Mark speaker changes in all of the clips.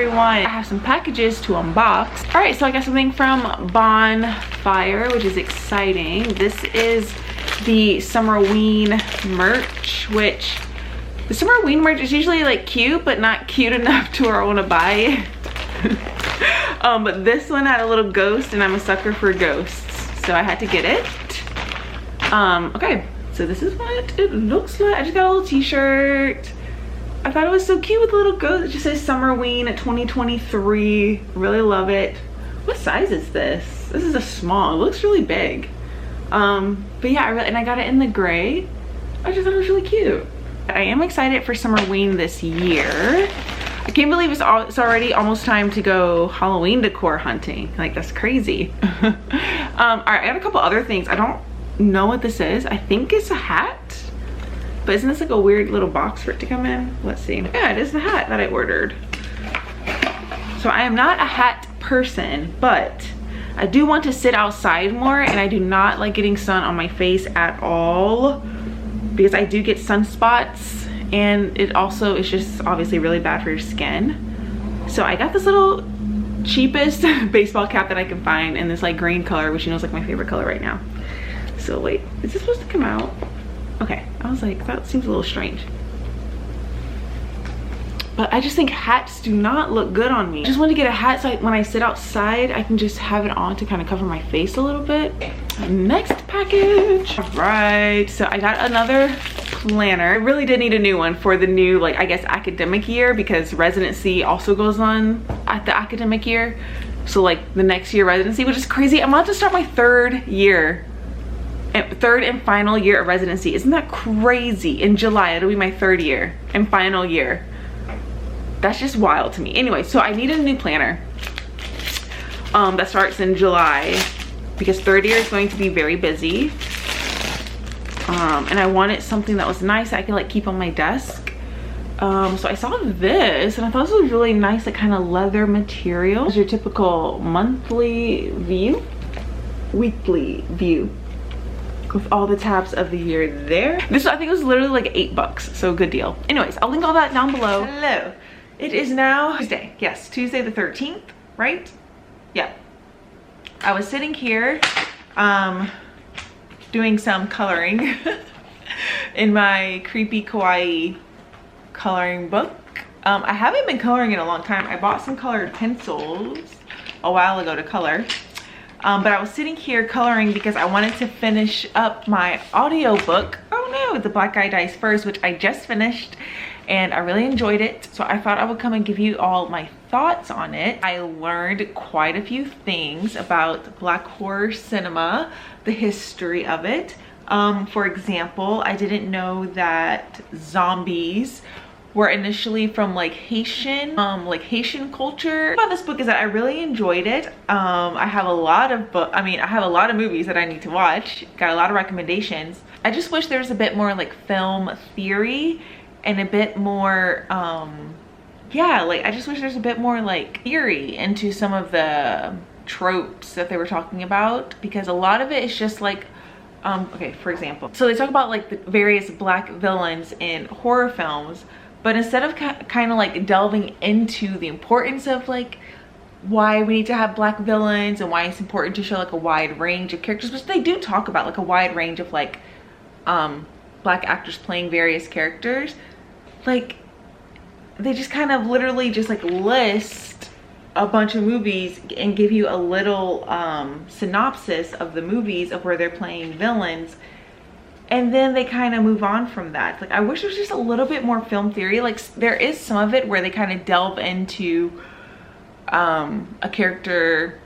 Speaker 1: everyone. I have some packages to unbox. All right, so I got something from Bonfire, which is exciting. This is the Summerween merch, which the Summerween merch is usually like cute, but not cute enough to where I want to buy it. But this one had a little ghost, and I'm a sucker for ghosts, so I had to get it. Okay, so this is what it looks like. I just got a little t-shirt. I thought it was so cute with a little ghost. It just says Summerween 2023. Really love it. What size is this? This is a small. It looks really big. But yeah, I got it in the gray. I just thought it was really cute. I am excited for Summerween this year. I can't believe it's already almost time to go Halloween decor hunting. Like, that's crazy. All right, I got a couple other things. I don't know what this is. I think it's a hat. But isn't this like a weird little box for it to come in? Let's see. Yeah, it is the hat that I ordered. So I am not a hat person, but I do want to sit outside more, and I do not like getting sun on my face at all because I do get sunspots, and it also is just obviously really bad for your skin. So I got this little cheapest baseball cap that I can find in this like green color, which you know is like my favorite color right now. So wait, is this supposed to come out? Okay, I was like, that seems a little strange. But I just think hats do not look good on me. I just want to get a hat so when I sit outside, I can just have it on to kind of cover my face a little bit. Next package. All right, so I got another planner. I really did need a new one for the new, like, I guess academic year, because residency also goes on at the academic year. So like the next year residency, which is crazy. I'm about to start my third and final year of residency. Isn't that crazy? In July, it'll be my third year and final year. That's just wild to me. Anyway, so I needed a new planner that starts in July because third year is going to be very busy. And I wanted something that was nice I could like keep on my desk. So I saw this and I thought this was really nice, like kind of leather material. It's your typical monthly view, weekly view, with all the tabs of the year there. This, I think it was literally like $8, so good deal. Anyways, I'll link all that down below. Hello, it is now Tuesday. Yes, Tuesday the 13th, right? Yeah. I was sitting here doing some coloring in my creepy kawaii coloring book. I haven't been coloring in a long time. I bought some colored pencils a while ago to color. But I was sitting here coloring because I wanted to finish up my audiobook. Oh no, The Black Guy Dies First, which I just finished and I really enjoyed it. So I thought I would come and give you all my thoughts on it. I learned quite a few things about Black horror cinema, the history of it. For example, I didn't know that zombies were initially from like Haitian culture. About this book is that I really enjoyed it. I have a lot of I have a lot of movies that I need to watch. Got a lot of recommendations. I just wish there was a bit more like film theory and a bit more yeah, like I just wish there's a bit more like theory into some of the tropes that they were talking about, because a lot of it is just like okay, for example, so they talk about like the various black villains in horror films, but instead of kind of like delving into the importance of like why we need to have black villains and why it's important to show like a wide range of characters, which they do talk about, like a wide range of like black actors playing various characters, like they just kind of literally just like list a bunch of movies and give you a little synopsis of the movies of where they're playing villains, and then they kind of move on from that. Like I wish there was just a little bit more film theory. Like there is some of it where they kind of delve into a character,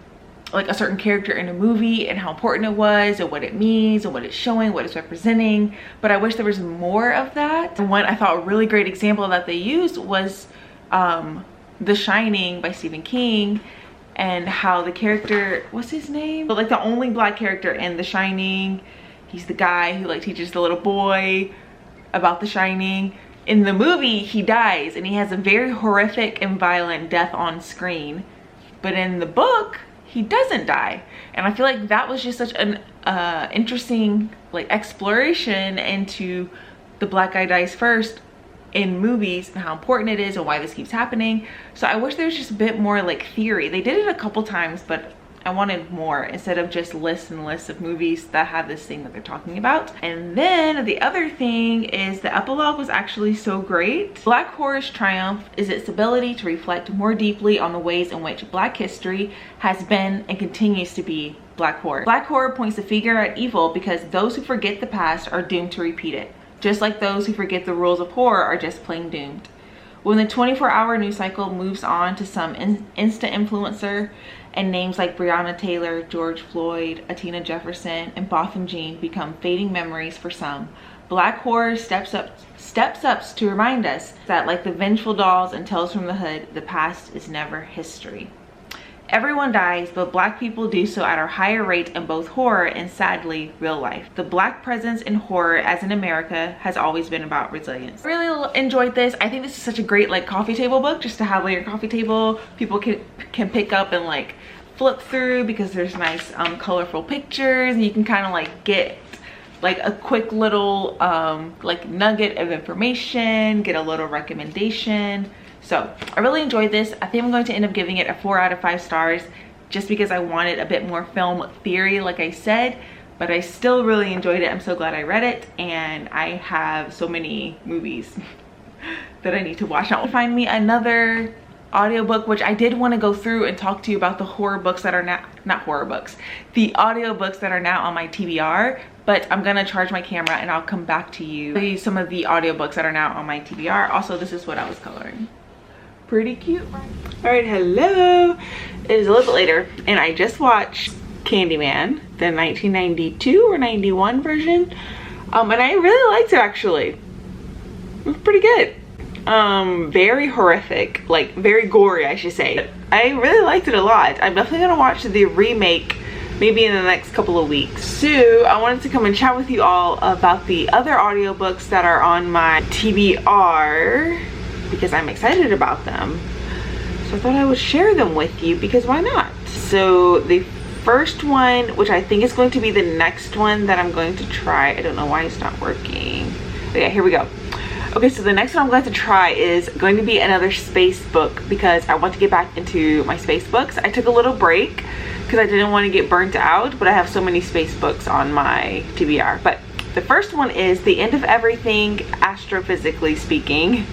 Speaker 1: like a certain character in a movie and how important it was and what it means and what it's showing, what it's representing, but I wish there was more of that. And one I thought a really great example that they used was The Shining by Stephen King, and how the character, what's his name? But like the only black character in The Shining, he's the guy who like teaches the little boy about The Shining. In the movie, he dies and he has a very horrific and violent death on screen. But in the book, he doesn't die. And I feel like that was just such an interesting like exploration into The Black Guy Dies First in movies and how important it is and why this keeps happening. So I wish there was just a bit more like theory. They did it a couple times, but I wanted more instead of just lists and lists of movies that have this thing that they're talking about. And then the other thing is the epilogue was actually so great. Black horror's triumph is its ability to reflect more deeply on the ways in which Black history has been and continues to be Black horror. Black horror points the finger at evil because those who forget the past are doomed to repeat it, just like those who forget the rules of horror are just plain doomed. When the 24-hour news cycle moves on to some instant influencer and names like Breonna Taylor, George Floyd, Atina Jefferson, and Botham Jean become fading memories for some, Black horror steps up to remind us that, like the vengeful dolls and Tales from the Hood, the past is never history. Everyone dies, but Black people do so at a higher rate in both horror and, sadly, real life. The Black presence in horror, as in America, has always been about resilience. I really enjoyed this. I think this is such a great like coffee table book just to have on your coffee table. People can pick up and like flip through because there's nice colorful pictures, and you can kind of like get like a quick little like nugget of information, get a little recommendation. So I really enjoyed this. I think I'm going to end up giving it a 4 out of 5 stars just because I wanted a bit more film theory, like I said, but I still really enjoyed it. I'm so glad I read it, and I have so many movies that I need to watch. Now find me another audiobook, which I did want to go through and talk to you about the horror books that are now, not horror books, the audiobooks that are now on my TBR, but I'm gonna charge my camera and I'll come back to you, show you some of the audiobooks that are now on my TBR. Also, this is what I was coloring. Pretty cute, right? All right, hello. It is a little bit later, and I just watched Candyman, the 1992 or 91 version, and I really liked it actually. It was pretty good. Very horrific, like very gory, I should say. I really liked it a lot. I'm definitely gonna watch the remake maybe in the next couple of weeks. So I wanted to come and chat with you all about the other audiobooks that are on my TBR because I'm excited about them. So I thought I would share them with you because why not? So the first one, which I think is going to be the next one that I'm going to try. I don't know why it's not working. Okay, here we go. Okay, so the next one I'm going to try is going to be another space book because I want to get back into my space books. I took a little break because I didn't want to get burnt out, but I have so many space books on my TBR. But the first one is The End of Everything, Astrophysically Speaking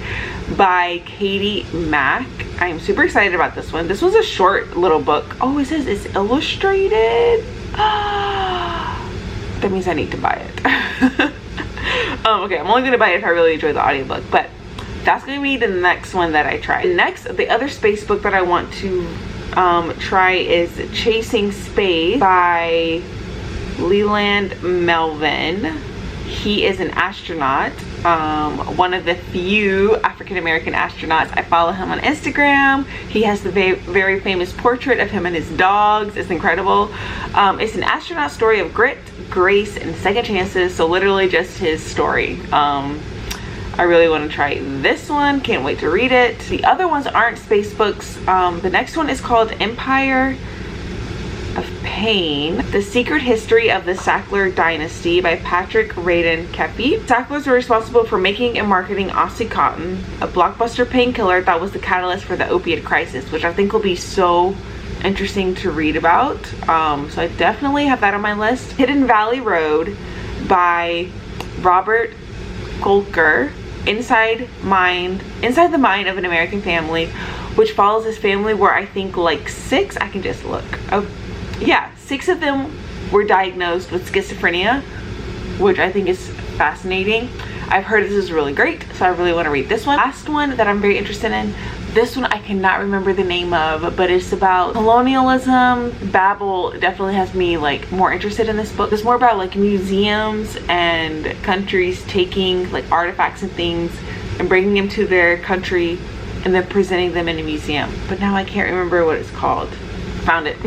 Speaker 1: by Katie Mack. I am super excited about this one. This was a short little book. Oh, it says it's illustrated. That means I need to buy it. Okay, I'm only gonna buy it if I really enjoy the audiobook, but that's gonna be the next one that I try. Next, the other space book that I want to try is Chasing Space by Leland Melvin. He is an astronaut, one of the few African-American astronauts. I follow him on Instagram. He has the very famous portrait of him and his dogs. It's incredible. It's an astronaut story of grit, grace, and second chances. So literally just his story. I really want to try this one. Can't wait to read it. The other ones aren't space books. The next one is called Empire of Pain, The Secret History of the Sackler Dynasty by Patrick Radin Keefe. Sacklers were responsible for making and marketing OxyContin, a blockbuster painkiller that was the catalyst for the opiate crisis, which I think will be so interesting to read about. So I definitely have that on my list. Hidden Valley Road by Robert Kolker. Inside the Mind of an American Family, which follows this family where I think like 6, I can just look. Yeah, 6 of them were diagnosed with schizophrenia, which I think is fascinating. I've heard this is really great, so I really want to read this one. Last one that I'm very interested in, this one I cannot remember the name of, but it's about colonialism. Babel definitely has me like more interested in this book. It's more about like museums and countries taking like artifacts and things and bringing them to their country and then presenting them in a museum. But now I can't remember what it's called. Found it.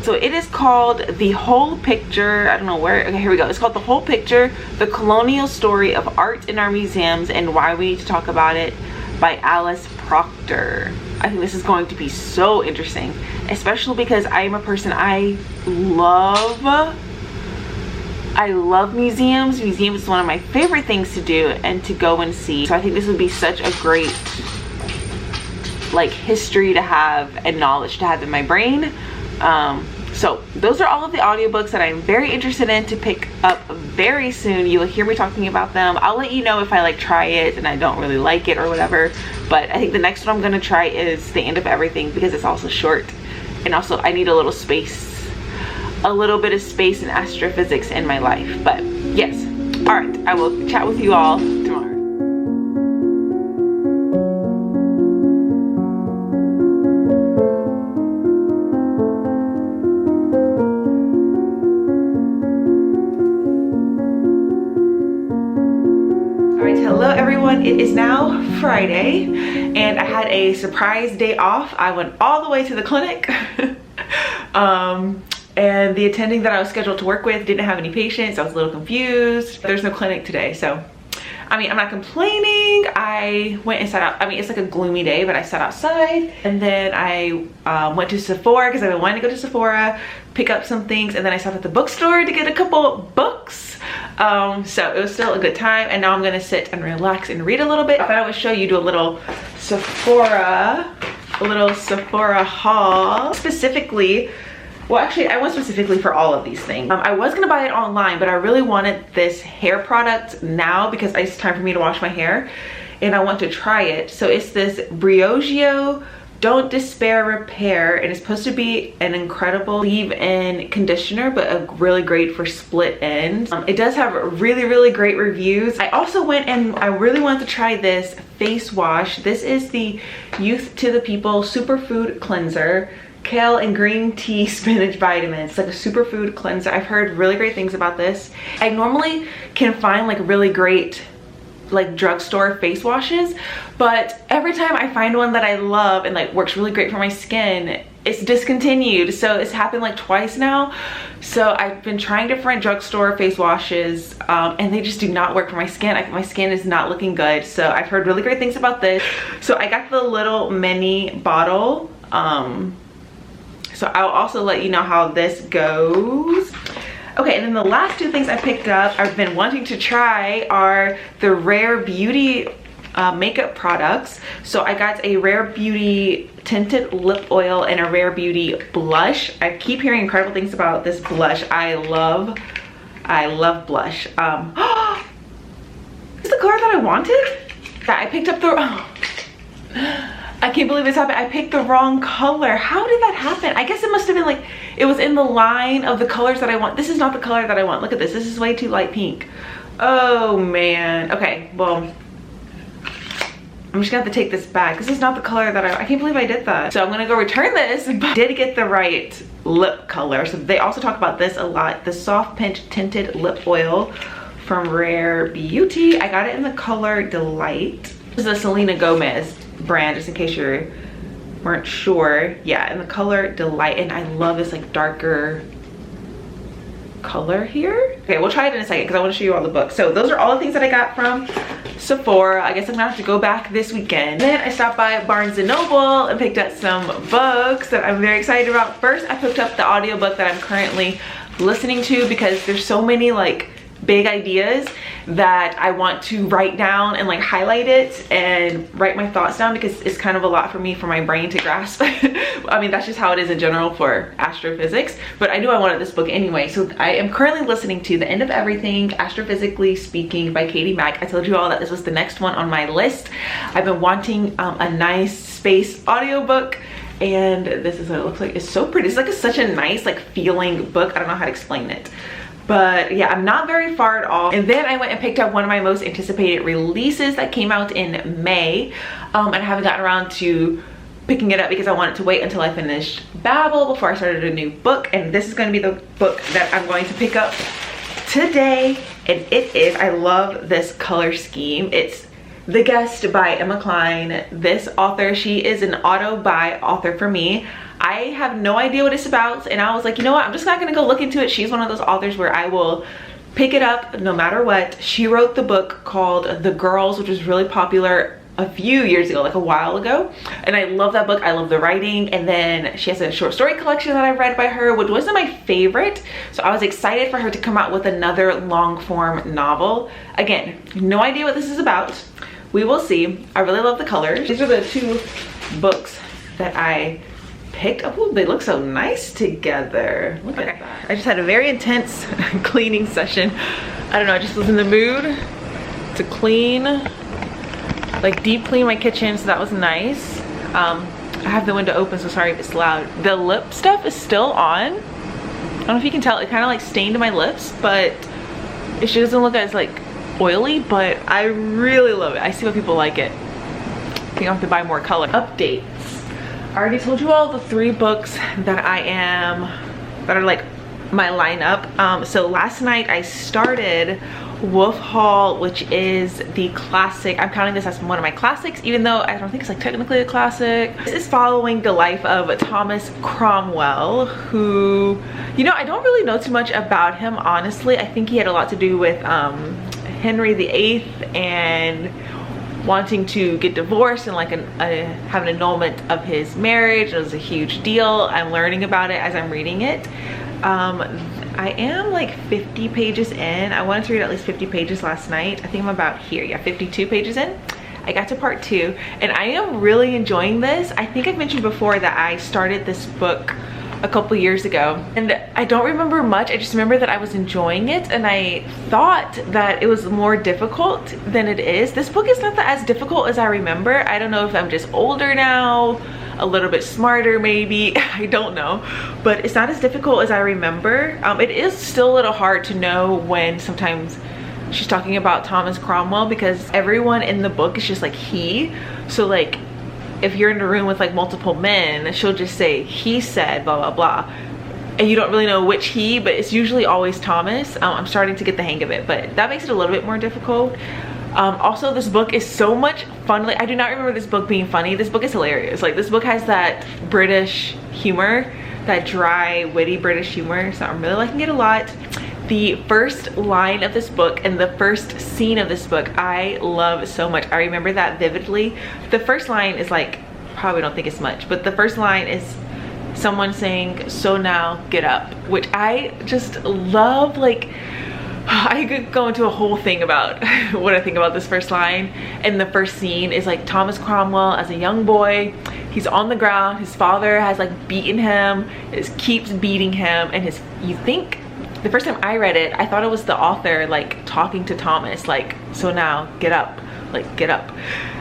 Speaker 1: So it is called The Whole Picture. I don't know where. Okay, here we go. It's called The Whole Picture, The Colonial Story of Art in Our Museums and Why We Need to Talk About It by Alice Proctor. I think this is going to be so interesting, especially because I am a person, I love I love museums. Museums is one of my favorite things to do and to go and see. So I think this would be such a great like history to have and knowledge to have in my brain. So those are all of the audiobooks that I'm very interested in to pick up very soon. You will hear me talking about them. I'll let you know if I like try it and I don't really like it or whatever. But I think the next one I'm gonna try is The End of Everything because it's also short. And also I need a little space, a little bit of space in astrophysics in my life. But yes, all right, I will chat with you all tomorrow. Hello everyone, it is now Friday and I had a surprise day off. I went all the way to the clinic and the attending that I was scheduled to work with didn't have any patients. I was a little confused. There's no clinic today, so I mean, I'm not complaining. I went and sat out. I mean, it's like a gloomy day, but I sat outside and then I went to Sephora because I've been wanting to go to Sephora, pick up some things, and then I stopped at the bookstore to get a couple books. So it was still a good time, and now I'm gonna sit and relax and read a little bit. I thought I would show you, do a little Sephora haul. Specifically, well actually I went specifically for all of these things. I was gonna buy it online, but I really wanted this hair product now because it's time for me to wash my hair and I want to try it. So it's this Briogeo Don't Despair Repair, and it's supposed to be an incredible leave-in conditioner, but a really great for split ends. It does have really great reviews. I also went and I really wanted to try this face wash. This is the Youth to the People Superfood Cleanser. Kale and green tea spinach vitamins. It's like a superfood cleanser. I've heard really great things about this. I normally can find like really great like drugstore face washes, but every time I find one that I love and like works really great for my skin, it's discontinued. So it's happened like twice now. So I've been trying different drugstore face washes and they just do not work for my skin. My skin is not looking good. So I've heard really great things about this. So I got the little mini bottle. So I'll also let you know how this goes. Okay, and then the last two things I picked up, I've been wanting to try, are the Rare Beauty makeup products. So I got a Rare Beauty tinted lip oil and a Rare Beauty blush. I keep hearing incredible things about this blush. I love blush. Is the color that I wanted? Yeah, I picked up the, I can't believe this happened. I picked the wrong color. How did that happen? I guess it must have been like, it was in the line of the colors that I want. This is not the color that I want. Look at this. This is way too light pink. Oh man. Okay, well, I'm just gonna have to take this back. This is not the color that I can't believe I did that. So I'm gonna go return this, but I did get the right lip color. So they also talk about this a lot. The Soft Pinch Tinted Lip Oil from Rare Beauty. I got it in the color Delight. This is a Selena Gomez brand, just in case you weren't sure. Yeah, in the color Delight, and I love this like darker color here. Okay, we'll try it in a second because I want to show you all the books. So those are all the things that I got from Sephora. I guess I'm gonna have to go back this weekend. Then I stopped by Barnes & Noble and picked up some books that I'm very excited about. First, I picked up the audiobook that I'm currently listening to because there's so many like big ideas that I want to write down and like highlight it and write my thoughts down because it's kind of a lot for me, for my brain to grasp. I mean, that's just how it is in general for astrophysics, but I knew I wanted this book anyway. So I am currently listening to The End of Everything, Astrophysically Speaking by Katie Mack. I told you all that this was the next one on my list. I've been wanting a nice space audiobook, and this is what it looks like. It's so pretty. It's like such a nice like feeling book. I don't know how to explain it. But yeah, I'm not very far at all. And then I went and picked up one of my most anticipated releases that came out in May. And I haven't gotten around to picking it up because I wanted to wait until I finished Babel before I started a new book. And this is going to be the book that I'm going to pick up today. And it is, I love this color scheme. It's The Guest by Emma Cline. This author, she is an auto-buy author for me. I have no idea what it's about, and I was like, you know what, I'm just not gonna go look into it. She's one of those authors where I will pick it up no matter what. She wrote the book called The Girls, which was really popular a few years ago, like a while ago, and I love that book. I love the writing, and then she has a short story collection that I read by her, which wasn't my favorite, so I was excited for her to come out with another long form novel. Again, no idea what this is about. We will see. I really love the colors. These are the two books that I picked up. Ooh, they look so nice together. Look at that. I just had a very intense cleaning session. I don't know, I just was in the mood to clean, like deep clean my kitchen, so that was nice. I have the window open, so sorry if it's loud. The lip stuff is still on. I don't know if you can tell, it kind of like stained my lips, but it just doesn't look as like oily, but I really love it. I see why people like it. I think I'll have to buy more color. Updates. I already told you all the 3 books that that are like my lineup. So last night I started Wolf Hall, which is the classic. I'm counting this as one of my classics, even though I don't think it's like technically a classic. This is following the life of Thomas Cromwell, who, you know, I don't really know too much about him, honestly. I think he had a lot to do with Henry VIII and wanting to get divorced and like have an annulment of his marriage. It was a huge deal. I'm learning about it as I'm reading it. I am like 50 pages in. I wanted to read at least 50 pages last night. I think I'm about here. Yeah, 52 pages in. I got to part 2 and I am really enjoying this. I think I've mentioned before that I started this book a couple years ago and I don't remember much. I just remember that I was enjoying it and I thought that it was more difficult than it is. This book is not as difficult as I remember. I don't know if I'm just older now, a little bit smarter maybe, I don't know, but it's not as difficult as I remember. It is still a little hard to know when sometimes she's talking about Thomas Cromwell, because everyone in the book is just like he. So like if you're in a room with like multiple men, she'll just say he said blah blah blah, and you don't really know which he, but it's usually always Thomas. I'm starting to get the hang of it, but that makes it a little bit more difficult. Also, this book is so much fun. Like, I do not remember this book being funny. This book is hilarious. Like, this book has that British humor, that dry, witty British humor, so I'm really liking it a lot. The first line of this book and the first scene of this book I love so much. I remember that vividly. The first line is like, probably don't think it's much, but the first line is someone saying, "So now get up," which I just love. Like, I could go into a whole thing about what I think about this first line. And the first scene is like Thomas Cromwell as a young boy. He's on the ground. His father has like beaten him, just keeps beating him, and you think, the first time I read it, I thought it was the author like talking to Thomas, like, "So now get up," like get up.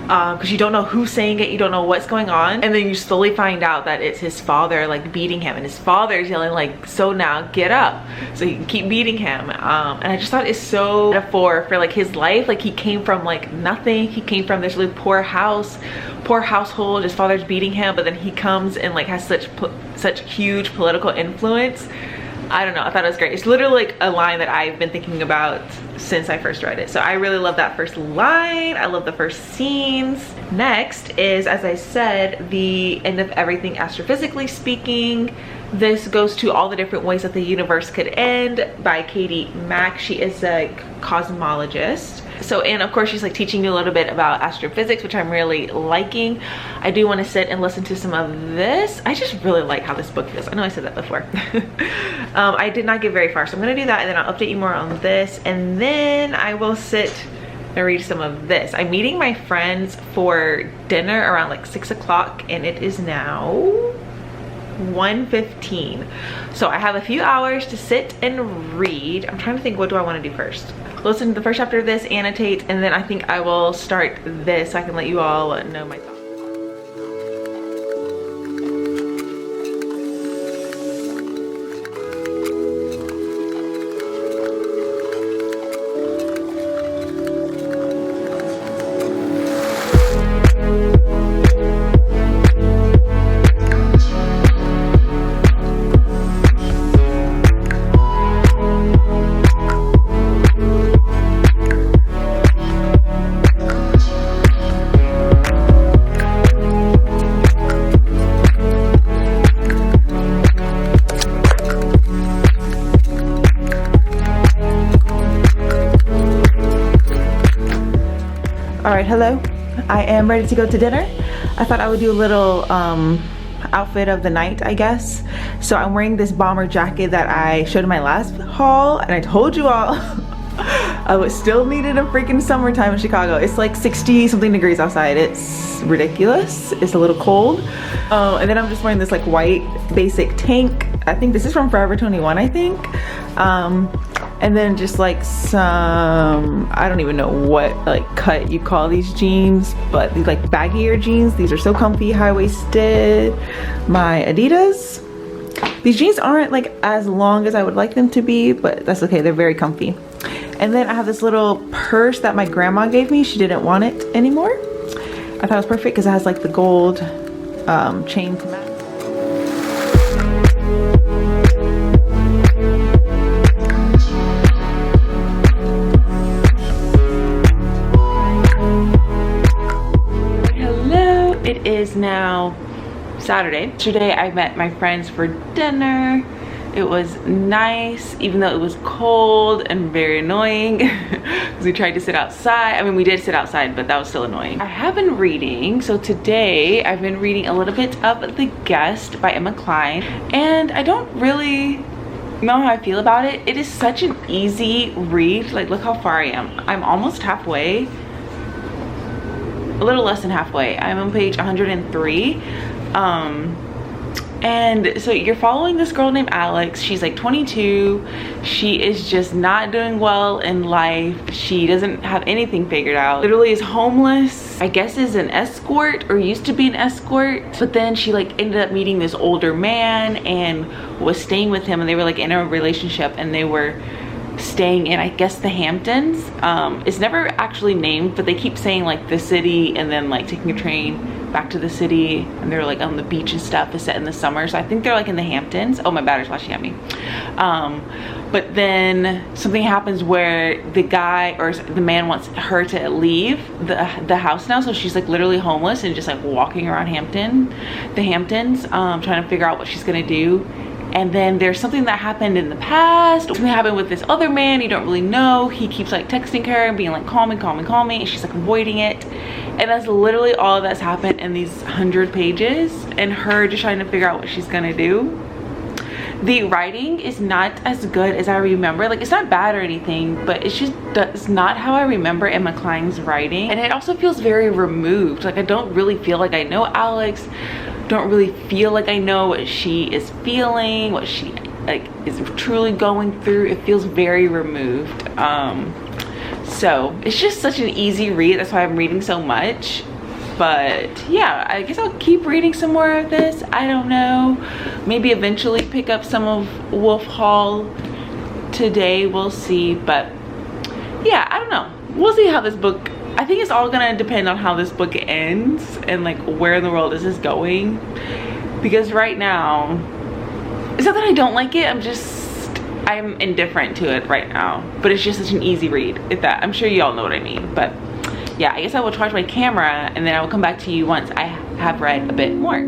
Speaker 1: Because you don't know who's saying it, you don't know what's going on, and then you slowly find out that it's his father like beating him, and his father's yelling like, "So now get up," so he can keep beating him. And I just thought it's so metaphor for like his life. Like, he came from like nothing. He came from this really poor household. His father's beating him, but then he comes and like has such huge political influence. I don't know, I thought it was great. It's literally like a line that I've been thinking about since I first read it. So I really love that first line. I love the first scenes. Next is, as I said, The End of Everything Astrophysically Speaking. This goes to all the different ways that the universe could end by Katie Mack. She is a cosmologist. So, and of course she's like teaching you a little bit about astrophysics, which I'm really liking. I do want to sit and listen to some of this. I just really like how this book feels. I know I said that before. I did not get very far, so I'm gonna do that and then I'll update you more on this, and then I will sit and read some of this. I'm meeting my friends for dinner around like 6 o'clock and it is now 1:15. So I have a few hours to sit and read. I'm trying to think, what do I want to do first? Listen to the first chapter of this, annotate, and then I think I will start this so I can let you all know my thoughts. All right, hello. I am ready to go to dinner. I thought I would do a little outfit of the night, I guess. So I'm wearing this bomber jacket that I showed in my last haul, and I told you all I would still need it in freaking summertime in Chicago. It's like 60 something degrees outside. It's ridiculous. It's a little cold. And then I'm just wearing this like white basic tank. I think this is from Forever 21, I think. And then just like some, I don't even know what like cut you call these jeans, but these like baggier jeans. These are so comfy, high-waisted. My Adidas. These jeans aren't like as long as I would like them to be, but that's okay, they're very comfy. And then I have this little purse that my grandma gave me. She didn't want it anymore. I thought it was perfect because it has like the gold chain to match. Hello, it is now Saturday. Today I met my friends for dinner. It was nice, even though it was cold and very annoying because we tried to sit outside. I mean, we did sit outside, but that was still annoying. I have been reading, so today I've been reading a little bit of The Guest by Emma Cline, and I don't really know how I feel about it. It is such an easy read. Like, look how far I am. I'm almost halfway, a little less than halfway. I'm on page 103. And so you're following this girl named Alex. She's like 22. She is just not doing well in life. She doesn't have anything figured out. Literally is homeless. I guess is an escort or used to be an escort. But then she like ended up meeting this older man and was staying with him, and they were like in a relationship, and they were staying in, I guess, the Hamptons. It's never actually named, but they keep saying like the city and then like taking a train back to the city, and they're like on the beach and stuff. Is set in the summer, so I think they're like in the Hamptons. Oh, my battery's flashing at me. But then something happens where the guy or the man wants her to leave the house now, so she's like literally homeless and just like walking around the Hamptons, trying to figure out what she's gonna do. And then there's something that happened in the past. Something happened with this other man you don't really know. He keeps like texting her and being like, call me, call me, call me. And she's like avoiding it. And that's literally all that's happened in these 100 pages. And her just trying to figure out what she's gonna do. The writing is not as good as I remember. Like, it's not bad or anything, but it's not how I remember Emma Cline's writing. And it also feels very removed. Like, I don't really feel like I know Alex. Don't really feel like I know what she is feeling, what she like is truly going through. It feels very removed. So it's just such an easy read. That's why I'm reading so much. But yeah, I guess I'll keep reading some more of this. I don't know, maybe eventually pick up some of Wolf Hall today. We'll see. But yeah, I don't know, we'll see how this book, I think it's all gonna depend on how this book ends and like where in the world this is going. Because right now, it's not that I don't like it, I'm indifferent to it right now. But it's just such an easy read. I'm sure you all know what I mean. But yeah, I guess I will charge my camera and then I will come back to you once I have read a bit more.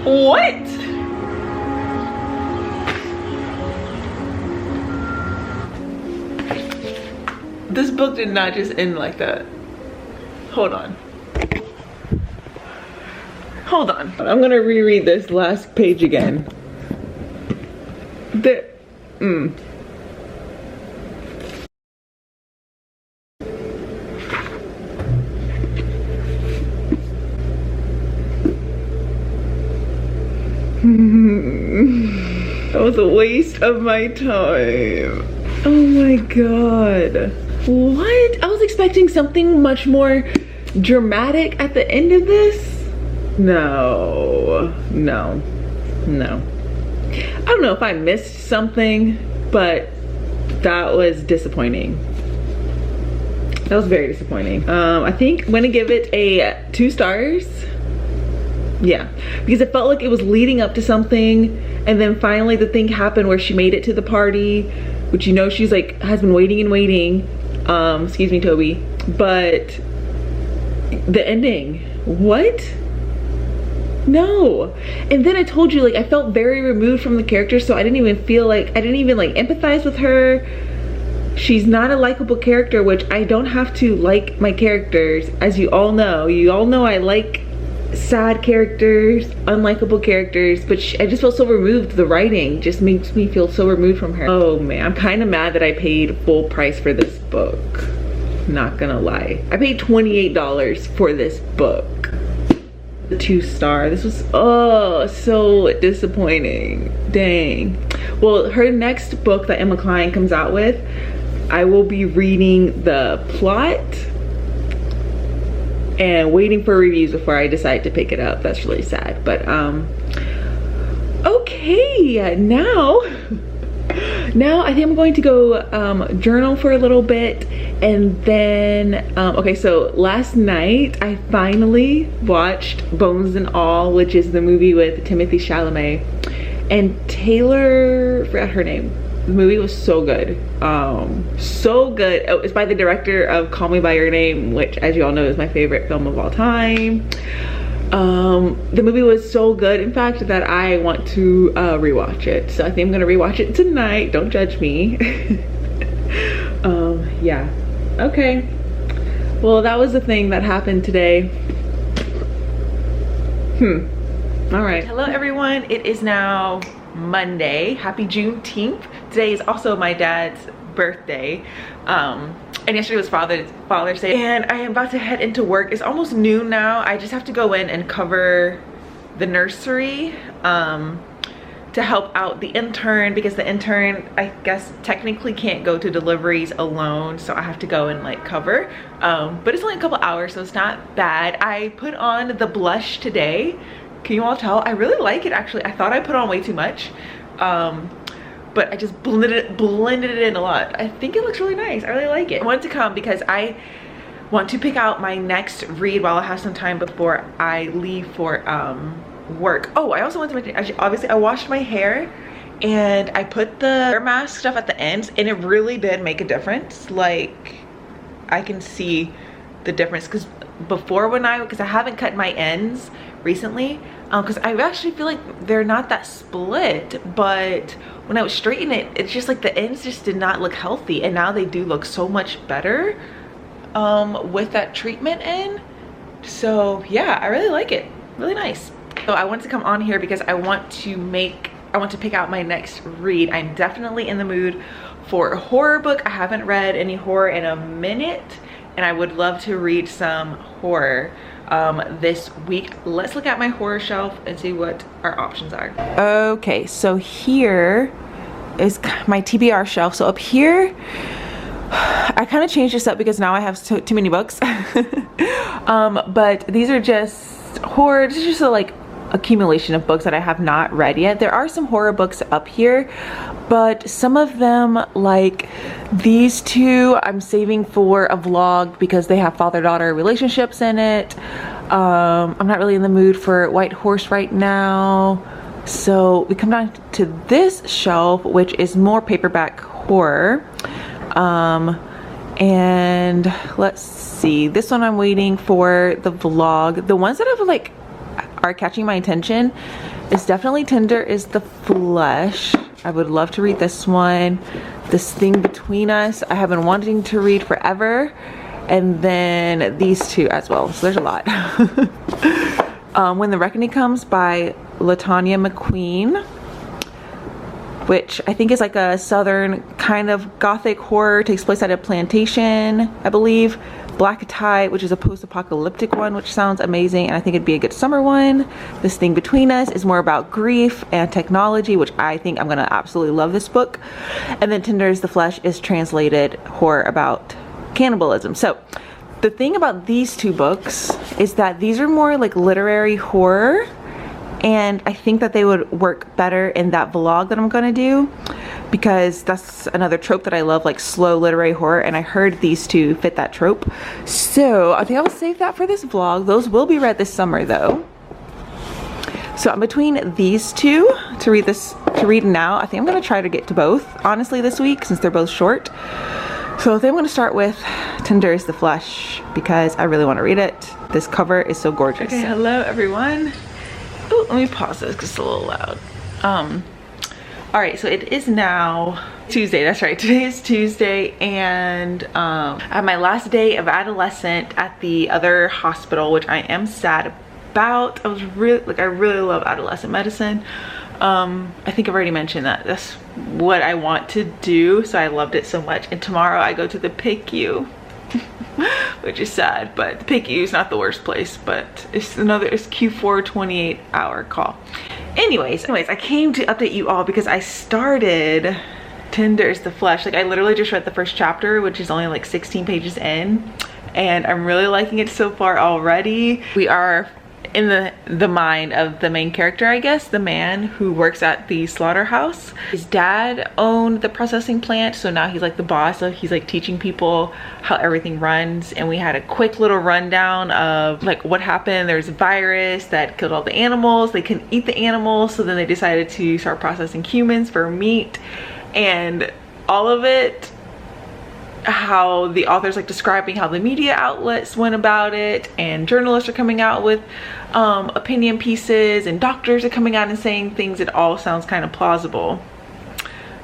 Speaker 1: What? This book did not just end like that. Hold on. Hold on. I'm gonna reread this last page again. That was a waste of my time. Oh my god. What? I was expecting something much more dramatic at the end of this. No. I don't know if I missed something, but that was disappointing. That was very disappointing. I think I'm gonna give it a 2 stars. Yeah, because it felt like it was leading up to something, and then finally the thing happened where she made it to the party, which, you know, she's like has been waiting and waiting. Excuse me, Toby. But the ending, what? No. And then I told you, like, I felt very removed from the character, so I didn't even feel like, I didn't even like empathize with her. She's not a likable character, which I don't have to like my characters, as you all know. You all know I like sad characters, unlikable characters, but I just feel so removed. The writing just makes me feel so removed from her. Oh man, I'm kind of mad that I paid full price for this book. Not gonna lie. I paid $28 for this book. The 2-star. This was, oh, so disappointing. Dang. Well, her next book that Emma Klein comes out with, I will be reading the plot and waiting for reviews before I decide to pick it up. That's really sad. But okay, now I think I'm going to go journal for a little bit, and then okay, so last night I finally watched Bones and All, which is the movie with Timothée Chalamet and Taylor, forgot her name. The movie was so good. So good. Oh, it's by the director of Call Me By Your Name, which, as you all know, is my favorite film of all time. The movie was so good, in fact, that I want to rewatch it. So I think I'm gonna rewatch it tonight. Don't judge me. Yeah. Okay. Well, that was the thing that happened today. All right. Hello, everyone. It is now Monday. Happy Juneteenth. Today is also my dad's birthday. And yesterday was Father's Day, and I am about to head into work. It's almost noon now. I just have to go in and cover the nursery to help out the intern, because the intern, I guess, technically can't go to deliveries alone, so I have to go and like cover. But it's only a couple hours, so it's not bad. I put on the blush today. Can you all tell? I really like it, actually. I thought I put on way too much. But I just blended it in a lot. I think it looks really nice. I really like it. I wanted to come because I want to pick out my next read while I have some time before I leave for work. Oh, I also want to mention, obviously I washed my hair and I put the hair mask stuff at the ends, and it really did make a difference. Like, I can see the difference, because before because I haven't cut my ends recently, because I actually feel like they're not that split, but when I was straightening it, it's just like the ends just did not look healthy, and now they do look so much better with that treatment in. So yeah, I really like it. Really nice. So I wanted to come on here because I want to pick out my next read. I'm definitely in the mood for a horror book. I haven't read any horror in a minute, and I would love to read some horror this week. Let's look at my horror shelf and see what our options are. Okay, so here is my TBR shelf. So up here, I kind of changed this up because now I have too many books. But these are just horror. This is just a like accumulation of books that I have not read yet. There are some horror books up here, but some of them, like these two, I'm saving for a vlog because they have father-daughter relationships in it. I'm not really in the mood for White Horse right now. So we come down to this shelf, which is more paperback horror. And let's see, this one I'm waiting for the vlog. The ones that have like are catching my attention is definitely Tender is the Flesh. I would love to read this one. This Thing Between Us, I have been wanting to read forever. And then these two as well, so there's a lot. When the Reckoning Comes by LaTanya McQueen, which I think is like a southern kind of gothic horror, takes place at a plantation, I believe. Black Tie, which is a post-apocalyptic one, which sounds amazing, and I think it'd be a good summer one. This Thing Between Us is more about grief and technology, which I think I'm gonna absolutely love this book. And then Tender is the Flesh is translated horror about cannibalism. So the thing about these two books is that these are more like literary horror, and I think that they would work better in that vlog that I'm gonna do, because that's another trope that I love, like slow literary horror, and I heard these two fit that trope. So I think I'll save that for this vlog. Those will be read this summer though. So I'm between these two to read now. I think I'm gonna try to get to both, honestly, this week since they're both short. So I think I'm gonna start with Tender is the Flesh because I really wanna read it. This cover is so gorgeous. Okay, hello everyone. Ooh, let me pause this because it's a little loud. All right, so it is now Tuesday, that's right. Today is Tuesday, and I have my last day of adolescent at the other hospital, which I am sad about. I really love adolescent medicine. I think I've already mentioned that. That's what I want to do, so I loved it so much. And tomorrow I go to the PICU, which is sad, but the PICU is not the worst place, but it's Q4 28-hour call. Anyways, I came to update you all because I started Tender is the Flesh. Like, I literally just read the first chapter, which is only like 16 pages in, and I'm really liking it so far already. We are in the mind of the main character, I guess, the man who works at the slaughterhouse. His dad owned the processing plant, so now he's like the boss, so he's like teaching people how everything runs. And we had a quick little rundown of like what happened. There's a virus that killed all the animals. They couldn't eat the animals, so then they decided to start processing humans for meat. And all of it, how the author's like describing how the media outlets went about it, and journalists are coming out with opinion pieces, and doctors are coming out and saying things. It all sounds kind of plausible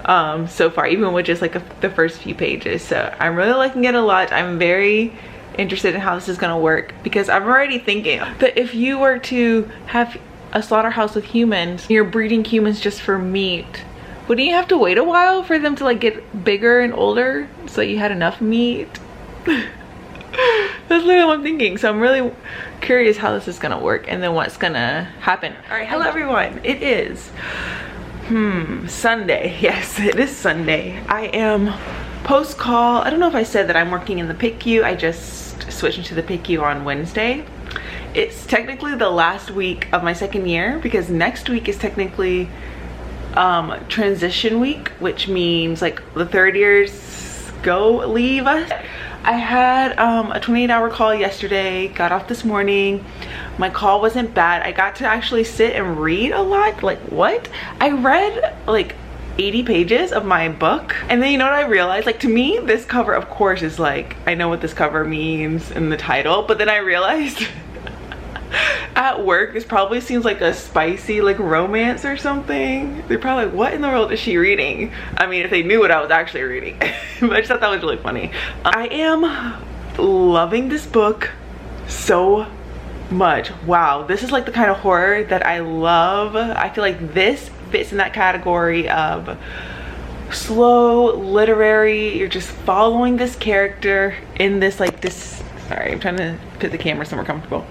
Speaker 1: so far, even with just like the first few pages. So I'm really liking it a lot. I'm very interested in how this is going to work, because I'm already thinking that if you were to have a slaughterhouse with humans, you're breeding humans just for meat, wouldn't you have to wait a while for them to like get bigger and older so you had enough meat? That's literally what I'm thinking. So I'm really curious how this is gonna work and then what's gonna happen. All right, hello everyone. It is Sunday. Yes, it is Sunday. I am post-call. I don't know if I said that I'm working in the PICU. I just switched into the PICU on Wednesday. It's technically the last week of my second year, because next week is technically transition week, which means like the third years leave us. I had a 28-hour call yesterday, got off this morning. My call wasn't bad. I got to actually sit and read a lot. Like, what? I read like 80 pages of my book, and then you know what I realized? Like, to me, this cover, of course, is like, I know what this cover means in the title, but then I realized at work this probably seems like a spicy like romance or something. They're probably like, what in the world is she reading? I mean, if they knew what I was actually reading. But I just thought that was really funny. I am loving this book so much. Wow, this is like the kind of horror that I love. I feel like this fits in that category of slow literary. You're just following this character in this like this, sorry, I'm trying to put the camera somewhere comfortable.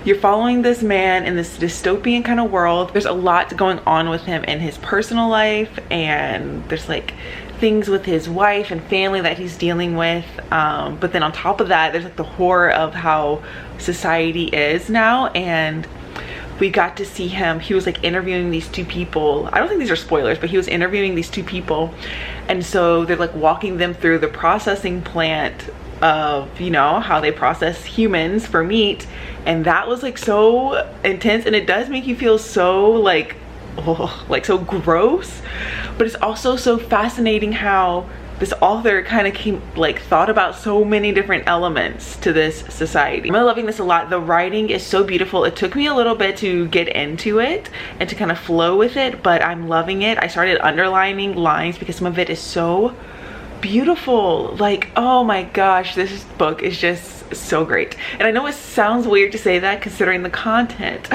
Speaker 1: You're following this man in this dystopian kind of world. There's a lot going on with him in his personal life, and there's like things with his wife and family that he's dealing with. But then on top of that, there's like the horror of how society is now. And we got to see him, he was like interviewing these two people. I don't think these are spoilers, but he was interviewing these two people. And so they're like walking them through the processing plant of, you know, how they process humans for meat. And that was like so intense, and it does make you feel so like, oh, like so gross. But it's also so fascinating how this author kind of thought about so many different elements to this society. I'm really loving this a lot. The writing is so beautiful. It took me a little bit to get into it and to kind of flow with it, but I'm loving it. I started underlining lines because some of it is so beautiful. Like, oh my gosh, this book is just so great. And I know it sounds weird to say that considering the content,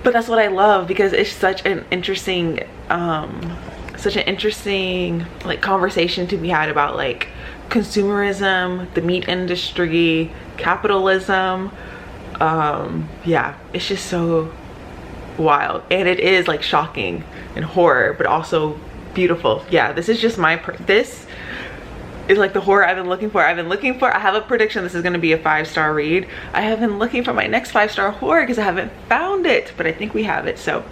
Speaker 1: but that's what I love, because it's such an interesting like conversation to be had about like consumerism, the meat industry, capitalism. Yeah, it's just so wild, and it is like shocking and horror, but also beautiful. Yeah, this is just this is like the horror I've been looking for. I have a prediction this is going to be a 5-star read. I have been looking for my next 5-star horror because I haven't found it, but I think we have it. So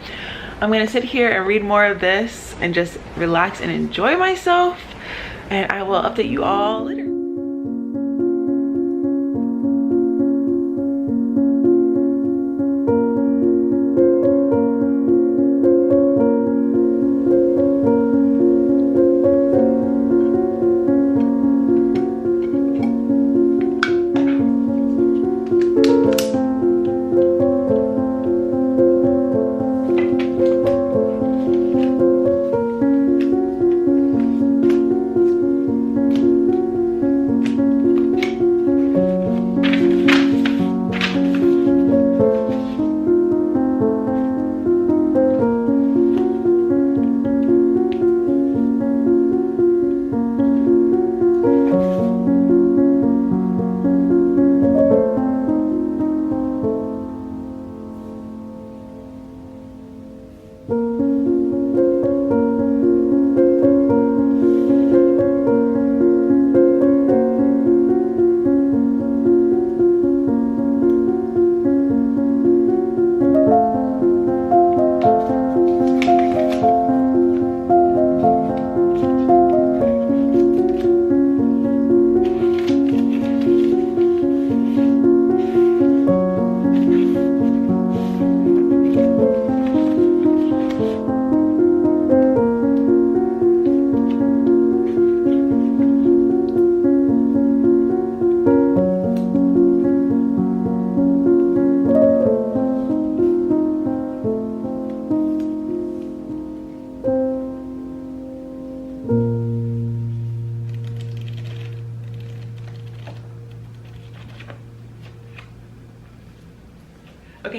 Speaker 1: I'm going to sit here and read more of this and just relax and enjoy myself, and I will update you all later.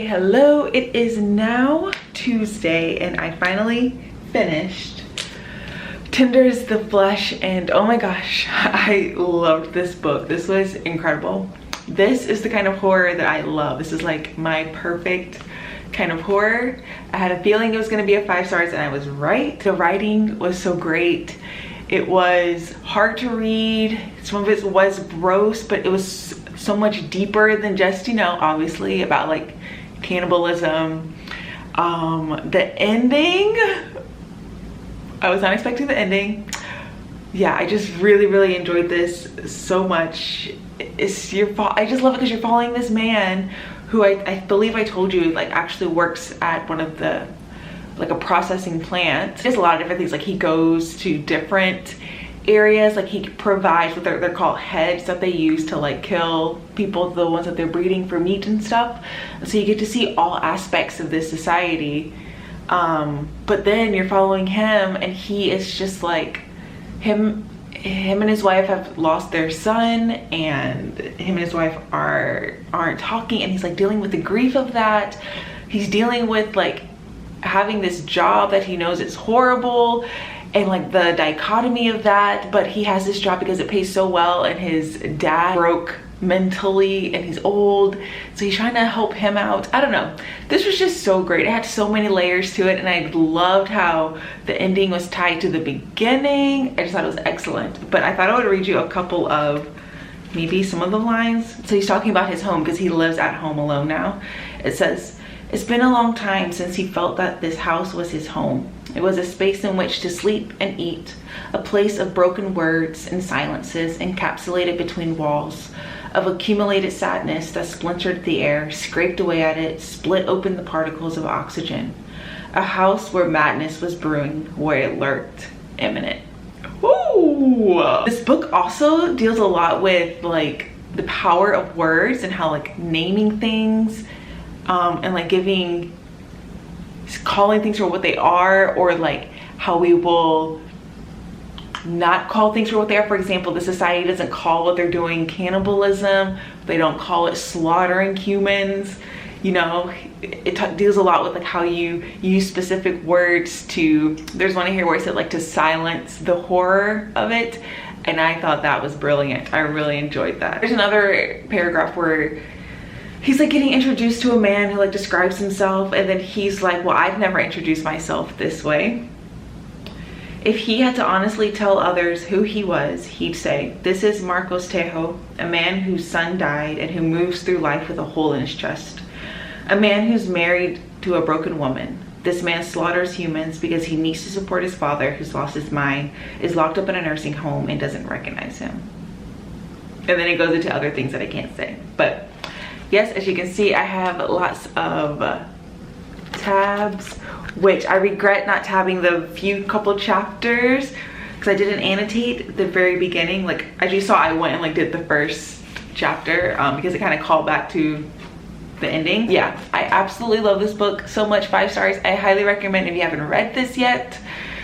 Speaker 1: Okay, hello. It is now Tuesday and I finally finished Tinder's The Flesh, and oh my gosh, I loved this book. This was incredible. This is the kind of horror that I love. This is like my perfect kind of horror. I had a feeling it was going to be a 5 stars and I was right. The writing was so great. It was hard to read. Some of it was gross, but it was so much deeper than just, you know, obviously about like cannibalism. The ending, I was not expecting the ending. Yeah, I just really enjoyed this so much. It's your fault. I just love it because you're following this man who I believe I told you like actually works at one of the, like a processing plant. There's a lot of different things. Like he goes to different areas, like he provides what they're called heads that they use to like kill people, the ones that they're breeding for meat and stuff. So you get to see all aspects of this society. But then you're following him and he is just like, him and his wife have lost their son, and him and his wife aren't talking, and he's like dealing with the grief of that. He's dealing with like having this job that he knows is horrible, and like the dichotomy of that, but he has this job because it pays so well, and his dad broke mentally and he's old, so he's trying to help him out. I don't know, this was just so great. It had so many layers to it, and I loved how the ending was tied to the beginning. I just thought it was excellent. But I thought I would read you a couple of maybe some of the lines. So he's talking about his home because he lives at home alone now. It says, "It's been a long time since he felt that this house was his home. It was a space in which to sleep and eat, a place of broken words and silences encapsulated between walls, of accumulated sadness that splintered the air, scraped away at it, split open the particles of oxygen. A house where madness was brewing, where it lurked, imminent." Ooh. This book also deals a lot with like the power of words and how like naming things and like calling things for what they are, or like how we will not call things for what they are. For example, the society doesn't call what they're doing cannibalism. They don't call it slaughtering humans. You know, it deals a lot with like how you use specific words to, there's one in here where it said like to silence the horror of it, and I thought that was brilliant. I really enjoyed that. There's another paragraph where he's like getting introduced to a man who like describes himself, and then he's like, well, I've never introduced myself this way. If he had to honestly tell others who he was, he'd say, "This is Marcos Tejo, a man whose son died and who moves through life with a hole in his chest. A man who's married to a broken woman. This man slaughters humans because he needs to support his father, who's lost his mind, is locked up in a nursing home, and doesn't recognize him." And then it goes into other things that I can't say. But yes, as you can see, I have lots of tabs, which I regret not tabbing the couple chapters because I didn't annotate the very beginning. Like as you saw, I went and like did the first chapter because it kind of called back to the ending. Yeah, I absolutely love this book so much. 5 stars. I highly recommend if you haven't read this yet.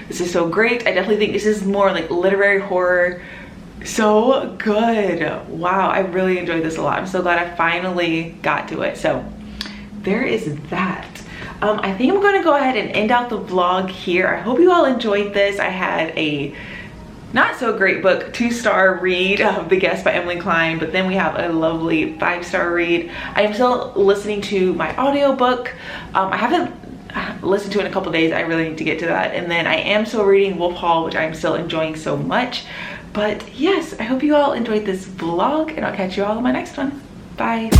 Speaker 1: This is so great. I definitely think this is more like literary horror. So good. Wow, I really enjoyed this a lot. I'm so glad I finally got to it. So there is that. I think I'm gonna go ahead and end out the vlog here. I hope you all enjoyed this. I had a not so great book 2-star read of The Guest by Emily Klein, but then we have a lovely 5-star read. I am still listening to my audiobook. I haven't listened to it in a couple days. I really need to get to that. And then I am still reading Wolf Hall, which I'm still enjoying so much. But yes, I hope you all enjoyed this vlog, and I'll catch you all in my next one. Bye.